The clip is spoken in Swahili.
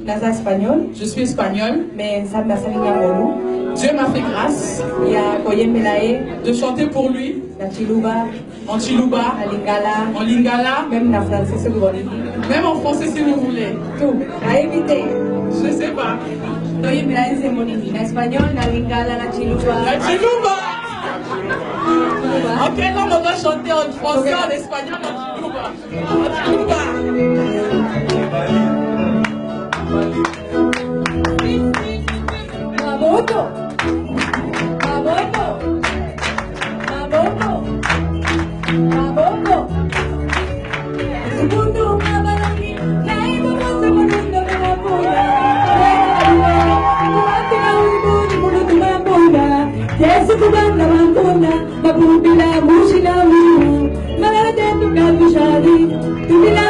Je suis espagnol. Mais Dieu m'a fait grâce de chanter pour lui en Chiluba, en Lingala, même en français si vous voulez. Tout. Je sais pas. En espagnol, en Lingala, en Chiluba. La Chiluba. En quelle langue on doit chanter en français, en espagnol, en Chiluba? En Chiluba. Maboto. Maboto. Maboto. Maboto. Segundo mabalaki, naibu masa mundo mapula. Tuwati na ulibuni mundo mapula. Yesu kubanda mapula, mapupila mushina mu. Malade tukabishari, tubila